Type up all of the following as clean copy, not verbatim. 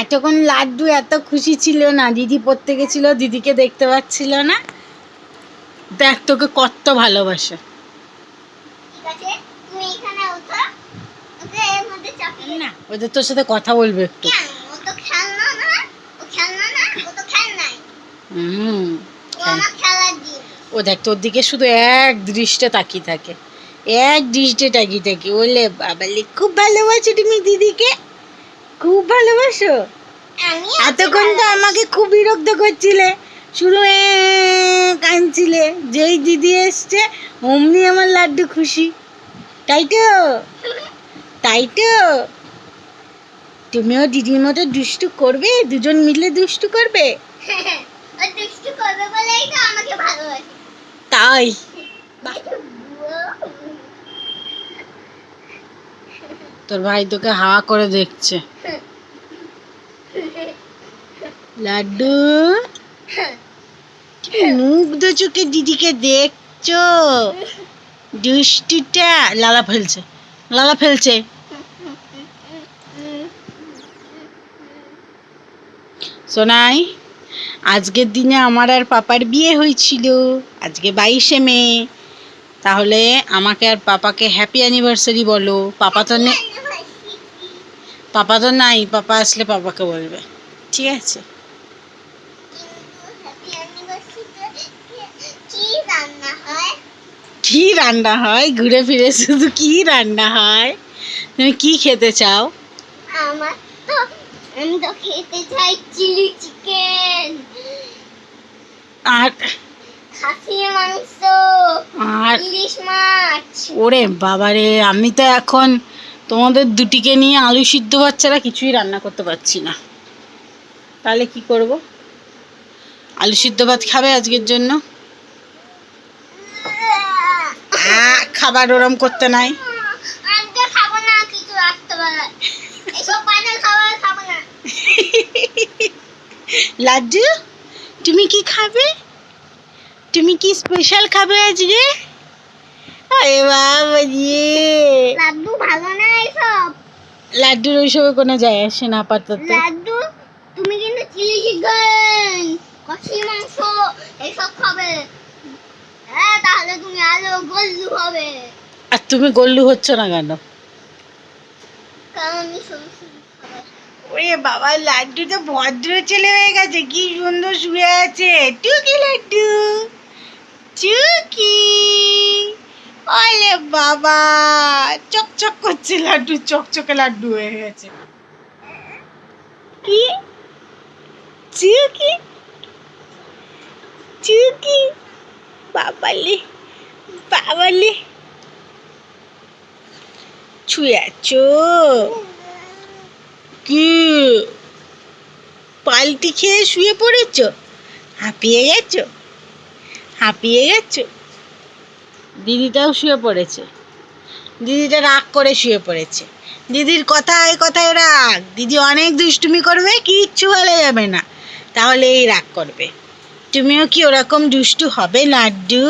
এতক্ষণ লাড্ডু এত খুশি ছিল না, দিদি পড়তে গেছিল, দিদিকে দেখতে পাচ্ছিল না। দেখ তোকে কত ভালোবাসে। না ওদের তোর সাথে কথা বলবে একটু। ও দেখ তোর দিকে শুধু এক দৃষ্টে তাকিয়ে থাকে, এক দৃষ্টে তাকিয়ে থাকে। বলে বাবালি খুব ভালোবাসো তুমি দিদিকে, খুব ভালোবাসো। এতক্ষণ তো আমাকে খুব বিরক্ত করছিলে, শুধু কাঁদছিলে। যেই দিদি এসছে অমনি আমার লাড্ডু খুশি, তাই তো? তাই তো? তুমিও দিদির মতো দুষ্টু করবে, দুজন মিলে দুষ্টু করবে। তাই তোর ভাই তোকে হা করে দেখছে। লাড্ডু মুগ্ধ চোখে দিদিকে দেখছো, দুষ্টুটা। লালা ফেলছে, লালা ফেলছে। সোনাই, আজকের দিনে আমার আর পাপার বিয়ে হয়েছিল, আজকে 22শে মে। তাহলে আমাকে আর পাপাকে হ্যাপি অ্যানিভার্সারি বলো। পাপা তো নেই, পাপা তো নাই, পাপা আসলে পাপাকে বলবে, ঠিক আছে? কি রান্না হয়? ঘুরে ফিরে শুধু কি রান্না হয়? তুমি কি খেতে চাও? আমি তো খেতে চাই চিলি চিকেন আর খাসির মাংস আর ইলিশ মাছ। ওরে বাবারে, আমি তো এখন তোমাদের দুটিকে নিয়ে আলু সিদ্ধ ভাত ছাড়া কিছুই রান্না করতে পারছি না। তাহলে কি করব? আলু সিদ্ধ ভাত খাবে আজকের জন্য? খাবার ওরম করতে নাই। আমি তো খাবো না কিছু রাত্রেবেলায়, এসব বাইরের খাবার খাবো না। লাড্ডু তুমি কি খাবে? তুমি কি স্পেশাল খাবে আজকে? আরে বাবা রে, লাড্ডু ভালো না এসব। লাড্ডুর ওইসবে কোনো যায় আসে না আপাতত। লাড্ডু তুমি কিন্তু চিলি চিকেন খাসির মাংস এসব খাবে, হ্যাঁ তাহলে তুমি আরো গোল্লু হবে। আর তুমি গোল্লু হচ্ছ না কেন? কারণ আমি সবসময় খাবার। ওরে বাবা, লাড্ডু তো ভদ্র ছেলে হয়ে গেছে, কি সুন্দর শুয়ে আছে। টুকি লাড্ডু, টুকি। ওরে বাবা, চকচক করছে লাড্ডু, চকচকে লাড্ডু হয়ে গেছে। কি টুকি, টুকি, বাবালে বাবালে, ছুঁয়ে আছো কি? পাল্টি খেয়ে শুয়ে পড়েছ? হাঁপিয়ে গেছো? হাঁপিয়ে গেছো? দিদিটাও শুয়ে পড়েছে, দিদিটা রাগ করে শুয়ে পড়েছে। দিদির কথায় কথায় রাগ, দিদি অনেক দুষ্টুমি করবে, কিচ্ছু বলা যাবে না, তাহলে এই রাগ করবে। তুমিও কি ওরকম দুষ্টু হবে লাড্ডু?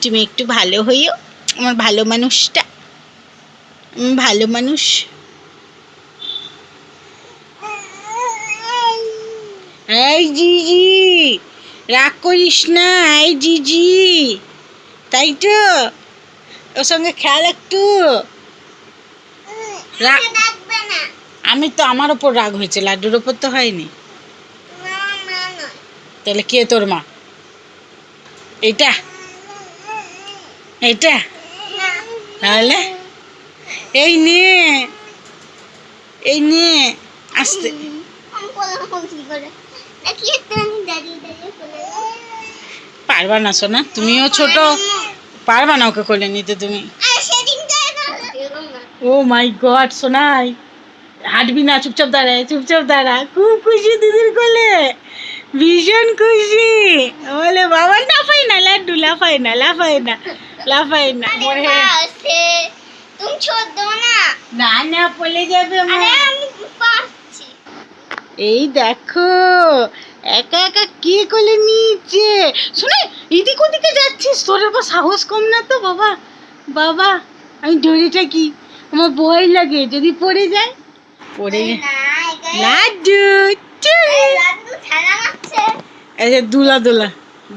তুমি একটু ভালো হইও, আমার ভালো মানুষটা, ভালো মানুষ। এই জিজি, রাগ করিস না, এই জিজি, তাই তো? ওর সঙ্গে খেয়াল একটু। আমি তো, আমার ওপর রাগ হয়েছে, লাড্ডুর ওপর তো হয়নি। তাহলে কে তোর মা? এইটা, এইটা? তাহলে এই নে, এই নে, আসতে। পারবা না সোনা, তুমিও ছোট, পারবা না ওকে কোলে নিতে তুমি? ও মাই গড, সোনাই হাঁটবি না, চুপচাপ দাঁড়ায়, চুপচাপ দাঁড়া। খুব খুশি দিদির কোলে, ভীষণ খুশি। বলে বাবা লাফাই না লাড্ডু, লাফাই না, লাফাই না, লাফাই না। তুমি ছোট দাও না। না না, পড়ে যাবে মা। আমি পাচ্ছি। এই দেখো একা একা কে কোলে নিচ্ছে। শুনে এদিক ওদিকে যাচ্ছিস, তোর আবার সাহস কম না তো? বাবা বাবা, আমি ডরিটা কি, আমার ভয় লাগে যদি পড়ে যায়। পড়ে না, লাড্ডু লাড্ডু খেলা মারছে। এই যে দুলা দুলা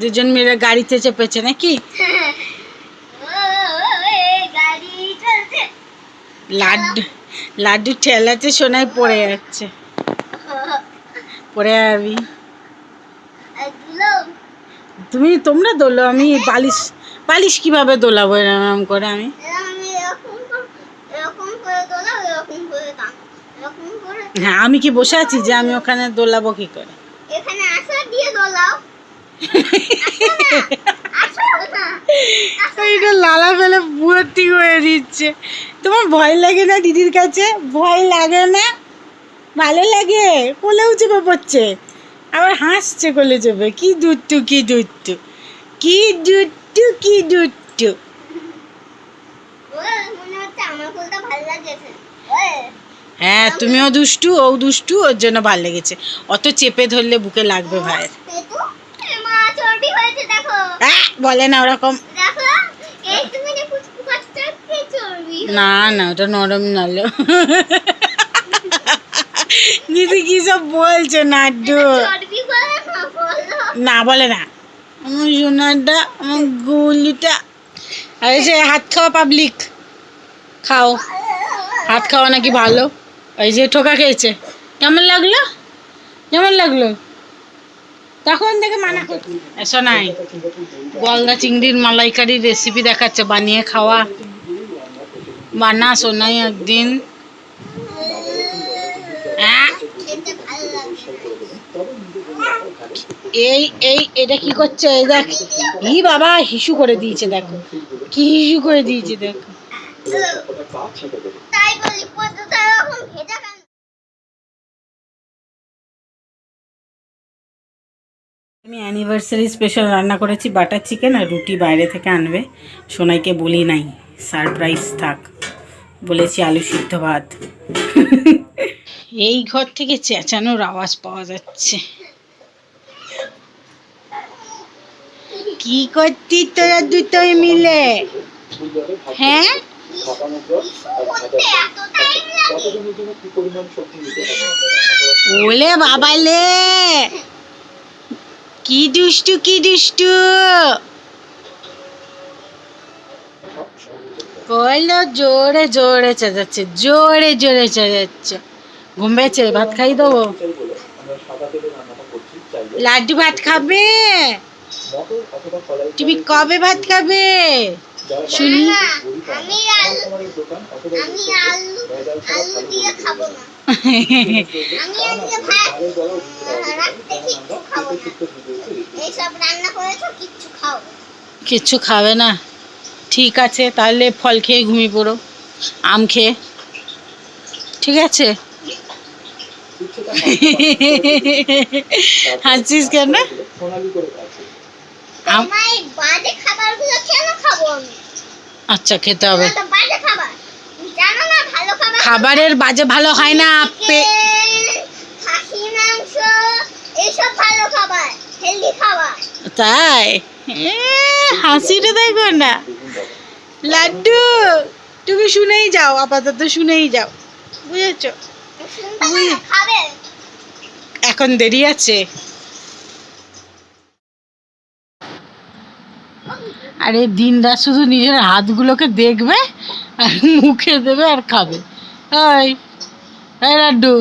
দুজন মিলে গাড়িতে চেপেছে নাকি? গাড়ি চলছে। লাড্ডু লাড্ডু ঠেলাতে সোনাই পড়ে যাচ্ছে, পড়ে যাবি। তোমরা দোলো, আমি বালিশ বালিশ কিভাবে দোলাবো এরকম করে আমি? হ্যাঁ, আমি কি বসে আছি যে আমি ওখানে দোলাবো কি করে? এখানে আসা দিয়ে দোলাও। এটা লালা ফেলে ভর্তি করে দিচ্ছে। তোমার ভয় লাগে না দিদির কাছে? ভয় লাগে না? ভালো লাগে? কোলেও চেপে পড়ছে, আবার হাসছে কোলে চেপে। কি দুট্টু কি দুট্টু কি দুট্টু কি দুট্টু। মনে হচ্ছে আমার কোলটা ভালো লাগছে। হ্যাঁ, তুমিও দুষ্টু, ও দুষ্টু, ওর জন্য ভালো লেগেছে। অত চেপে ধরলে বুকে লাগবে ভাইয়ের। মা চর্বি হয়েছে দেখো। বলে না ওরকম। দেখো এই তুমি যে ফুচকু কাটতে চর্বি। না না, ওটা নরম নালো। দিদি কি সব বলছে নাড্ডু? চর্বি বলে না, বলো। না বলে না, আমার সোনাটা, আমার গুলিটা। আর এই যে হাত খাওয়া পাবলিক, খাও হাত খাওয়া নাকি ভালো। এই যে ঠোকা খেয়েছে, কেমন লাগলো? কেমন লাগলো? তখন থেকে মানা করছি। শোনাই, গলদা চিংড়ির মালাইকারির রেসিপি দেখাচ্ছে, বানিয়ে খাওয়া। বানা শোনাই একদিন। খেতে ভালো লাগে। এই এই এটা কি করছে? এই দেখ, ই বাবা হিসু করে দিয়েছে, দেখো কি হিসু করে দিয়েছে দেখো। তাই বলি পদ্মটা এখন ভেজা কেন? আমি অ্যানিভার্সারি স্পেশাল রান্না করেছি, বাটার চিকেন আর রুটি বাইরে থেকে আনবে। সোনাইকে বলি নাই, সারপ্রাইজ থাক, বলেছি আলু সিদ্ধ ভাত। এই ঘর থেকে চেঁচানোর আওয়াজ পাওয়া যাচ্ছে। কি করতি তোরা দুটোই মিলে? হ্যাঁ, করতে এত টাইম লাগে? ওলে বাবালে, কি দুষ্টু কি দুষ্টু করলো। জোরে জোরে চেঁচাচ্ছে, জোরে জোরে চেঁচাচ্ছে। ঘুম পেয়েছে? ভাত খাই দেবো। লাড্ডু ভাত খাবে? তুমি কবে ভাত খাবে শুনি? না, আমি আলু দিয়ে খাবো না। আমি আজকে ভাত রাখতে কিচ্ছু খাবো না। এইসব রান্না করেছো কিচ্ছু খাও না। কিচ্ছু খাবে না? ঠিক আছে, তাহলে ফল খেয়ে ঘুমিয়ে পড়ো, আম খেয়ে। ঠিক আছে? হাসছিস কেন? তোমার এই বাজে খাবারগুলো কেন খাবো আমি? আচ্ছা, খেতে হবে। এটা তো বাজে খাবার। তুমি জানো না ভালো খাবার? খাবারের বাজে ভালো হয় না। খাসি মাংস এইসব ভালো খাবার, হেলদি খাবার। তাই? হাসিটা দেখো না। লাড্ডু, তুমি শুনেই যাও, আপাতত শুনেই যাও, বুঝেছো? শুনবে না, খাবে। এখন দেরি আছে। আরে দিন রাত শুধু নিজের হাতগুলোকে দেখবে আর মুখে দেবে আর খাবে। এই এই লাড্ডু,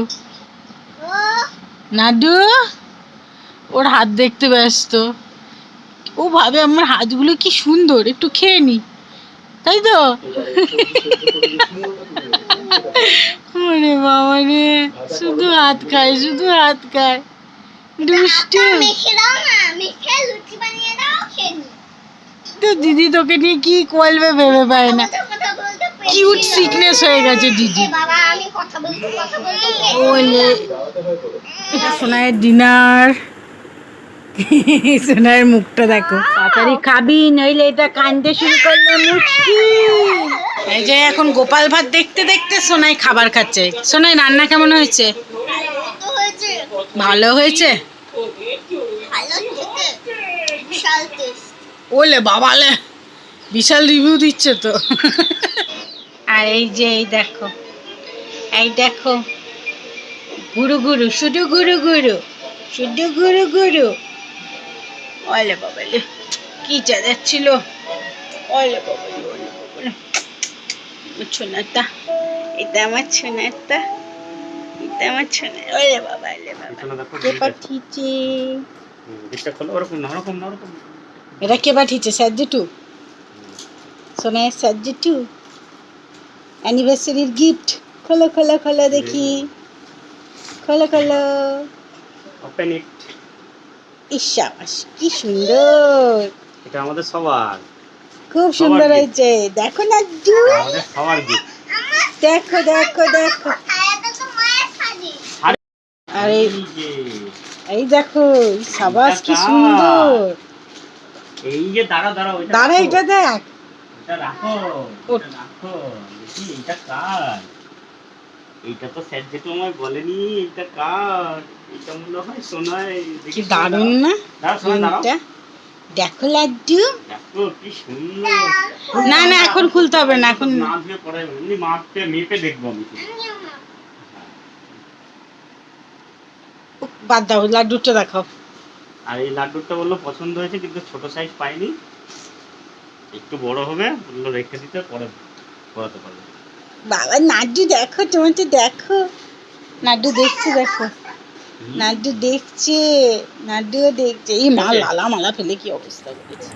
ও নাড্ডু, ওর হাত দেখতে ব্যস্ত। ও ভাবে আমার হাতগুলো কি সুন্দর, একটু খেয়ে নি, তাই তো? ওরে বাবা রে, শুধু হাত খায়, শুধু হাত খায়, দুষ্টু। মেখে দাও না, মেখে লুচি বানিয়ে দাও, খেয়ে নি। তো দিদি তোকে নিয়ে কি করবে ভেবে পায় না। কথা বলতে পেরে কিউট সিকনেস হয়ে গেছে দিদি। বাবা আমি কথা বলতে ওলে সোনার ডিনার। সোনার মুখটা দেখো। তাড়াতাড়ি খাবি, নইলে এটা কাঁদতে শুরু করলে মুশকিল। এই যে এখন গোপাল ভাত দেখতে দেখতে সোনাই খাবার খাচ্ছে। সোনাই, রান্না কেমন হয়েছে? হয়েছে ভালো হয়েছে? ভালো খেতে, বিশাল টেস্ট। ওলে বাবালে, বিশাল রিভিউ দিচ্ছে তো। আর এই যে এই দেখো, এই দেখো গুরু গুরু, শুধু গুরু গুরু, শুধু গুরু গুরু। ওলে বাবালে, কি চালাচ্ছিল! ওলে বাবালে, ওলে বাবালে। আমার ছোনাটা, এটা আমার ছোনাটা, এটা আমার ছোনা। ওলে বাবা, ওলে বাবা, পিছনে দেখো কে গিট আছে। পাঠিয়েছে? গিটটা খোলো, ওরকম না, ওরকম না, ওরকম না। এটা কে পাঠিয়েছে? সাজ্জু সোনার সাজ্জু অ্যানিভার্সারির গিফট। খোলো খোলো খোলো দেখি, খোলো খোলো। Open it. ইসাবাস, কি সুন্দর! এটা আমাদের সবার, খুব সবার সুন্দর gift। হয়েছে। দেখো না জুই, আমাদের সবার গিফট। দেখো দেখো দেখো। ছায়াটা তো মায়ের খালি। আর এই যে এই দেখো, সাবাস কি কার? সুন্দর! এই যে দাঁড়া দাঁড়া, ওইটা দাঁড়া, রাখো। এটা দেখ। এটা রাখো, ওঠ। এটা রাখো। দেখি এইটা কার? এইটা তো স্যার যেটু আমায় বলেনি এইটা কার। এটা মনে হয় সোনাই। কি দারুণ না দাঁড়াও সোনা, দাঁড়াও। প্রিন্টটা? দেখো লাড্ডু। দেখো কি সুন্দর। না না, এখন খুলতে হবে না, এখন না ধুয়ে পরে এমনি মাপতে মেপে দেখবো আমি শুধু। বাদ দাও, লাড্ডুটা দেখাও। আর এই লাড্ডুটা বললো পছন্দ হয়েছে, কিন্তু ছোট সাইজ পাইনি, একটু বড় হবে বললো, রেখে দিতে, পরে পড়াতে পারবে। বাবা নাড্ডু দেখো, তোমার তো দেখো, নাড্ডু দেখছে, দেখো নাড্ডু দেখছে, নাড্ডুও দেখছে। এই মা, দেখছে? লালা মালা ফেলে কি অবস্থা করেছে!